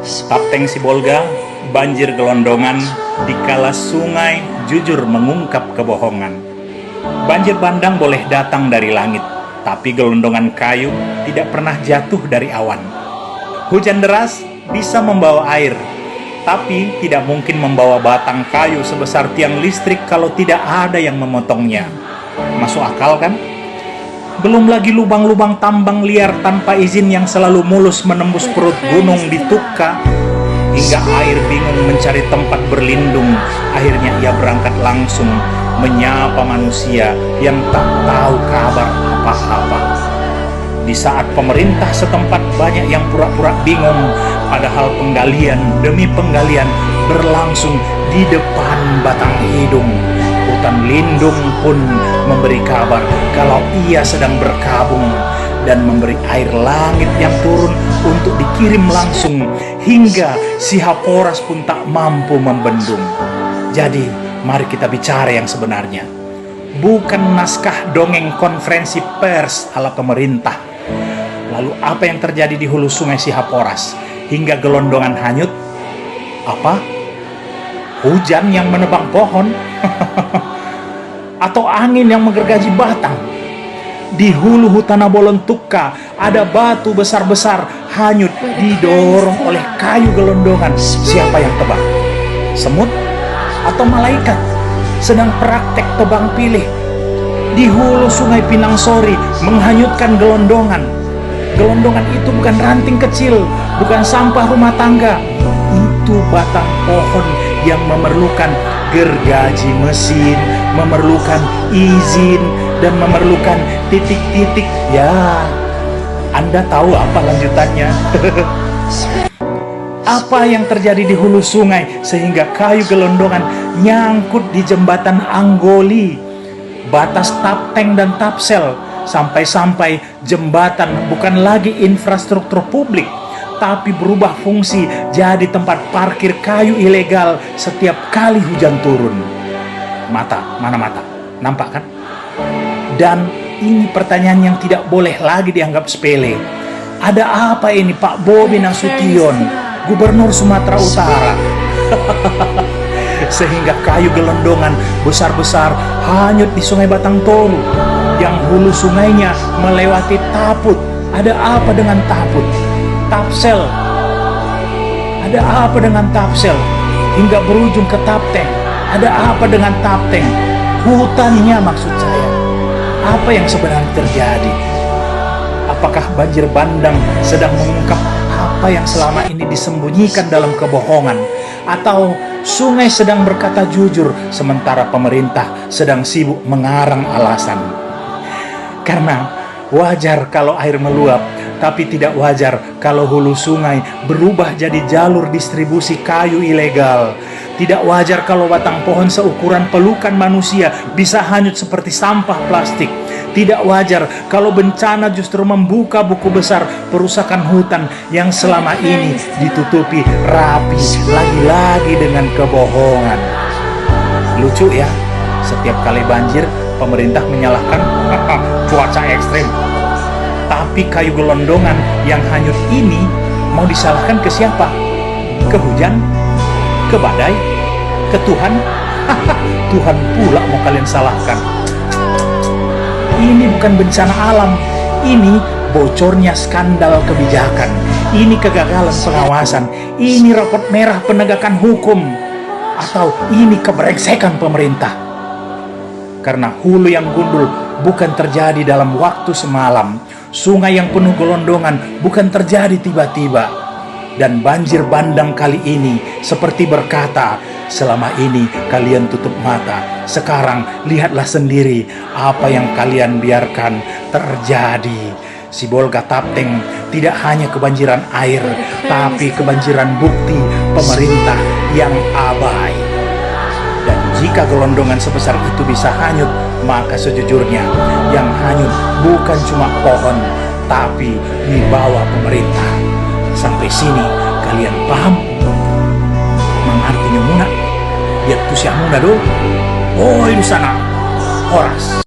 Kapten Sibolga, banjir gelondongan, dikala sungai jujur mengungkap kebohongan. Banjir bandang boleh datang dari langit, tapi gelondongan kayu tidak pernah jatuh dari awan. Hujan deras bisa membawa air, tapi tidak mungkin membawa batang kayu sebesar tiang listrik kalau tidak ada yang memotongnya. Masuk akal kan? Belum lagi lubang-lubang tambang liar tanpa izin yang selalu mulus menembus perut gunung di Tukka, hingga air bingung mencari tempat berlindung. Akhirnya ia berangkat langsung menyapa manusia yang tak tahu kabar apa-apa. Di saat pemerintah setempat banyak yang pura-pura bingung, padahal penggalian demi penggalian berlangsung di depan batang hidung. Hutan lindung pun memberi kabar kalau ia sedang berkabung dan memberi air langit yang turun untuk dikirim langsung, hingga si Haporas pun tak mampu membendung. Jadi mari kita bicara yang sebenarnya, bukan naskah dongeng konferensi pers ala pemerintah. Lalu apa yang terjadi di hulu sungai Sihaporas hingga gelondongan hanyut? Apa? Hujan yang menebang pohon? Atau angin yang menggergaji batang? Di hulu Hutana Bolon Tukka ada batu besar-besar hanyut didorong oleh kayu gelondongan. Siapa yang tebang? Semut atau malaikat sedang praktek tebang pilih? Di hulu sungai Pinangsori menghanyutkan gelondongan. Gelondongan itu bukan ranting kecil, bukan sampah rumah tangga. Itu batang pohon yang memerlukan gergaji mesin, memerlukan izin, dan memerlukan titik-titik. Ya, Anda tahu apa lanjutannya? Apa yang terjadi di hulu sungai sehingga kayu gelondongan nyangkut di jembatan Anggoli, batas Tapteng dan Tapsel, sampai-sampai jembatan bukan lagi infrastruktur publik, tapi berubah fungsi jadi tempat parkir kayu ilegal setiap kali hujan turun. Mana mata? Nampak kan? Dan ini pertanyaan yang tidak boleh lagi dianggap sepele. Ada apa ini Pak Bobi Nasution, Gubernur Sumatera Utara? Sehingga kayu gelondongan besar-besar hanyut di Sungai Batang Toru yang hulu sungainya melewati Taput. Ada apa dengan Taput? Tapsel, ada apa dengan Tapsel? Hingga berujung ke Tapteng, ada apa dengan Tapteng? Hutannya maksud saya. Apa yang sebenarnya terjadi? Apakah banjir bandang sedang mengungkap apa yang selama ini disembunyikan dalam kebohongan? Atau sungai sedang berkata jujur sementara pemerintah sedang sibuk mengarang alasan? Karena wajar kalau air meluap, tapi tidak wajar kalau hulu sungai berubah jadi jalur distribusi kayu ilegal. Tidak wajar kalau batang pohon seukuran pelukan manusia bisa hanyut seperti sampah plastik. Tidak wajar kalau bencana justru membuka buku besar perusakan hutan yang selama ini ditutupi rapi lagi-lagi dengan kebohongan. Lucu ya, setiap kali banjir pemerintah menyalahkan cuaca ekstrim. Tapi kayu gelondongan yang hanyut ini mau disalahkan ke siapa? Ke hujan? Ke badai? Ke Tuhan? Tuhan pula mau kalian salahkan. Ini bukan bencana alam. Ini bocornya skandal kebijakan. Ini kegagalan pengawasan. Ini rapot merah penegakan hukum. Atau ini kebrengsekan pemerintah. Karena hulu yang gundul bukan terjadi dalam waktu semalam. Sungai yang penuh gelondongan bukan terjadi tiba-tiba. Dan banjir bandang kali ini seperti berkata, selama ini kalian tutup mata. Sekarang lihatlah sendiri apa yang kalian biarkan terjadi. Sibolga Tapteng tidak hanya kebanjiran air, tapi kebanjiran bukti pemerintah yang abai. Dan jika gelondongan sebesar itu bisa hanyut, maka sejujurnya yang hanyut bukan cuma pohon, tapi di bawah pemerintah. Sampai sini kalian paham? Mengartinya muna, biar tuh siang muna do. Oh di sana, Horas.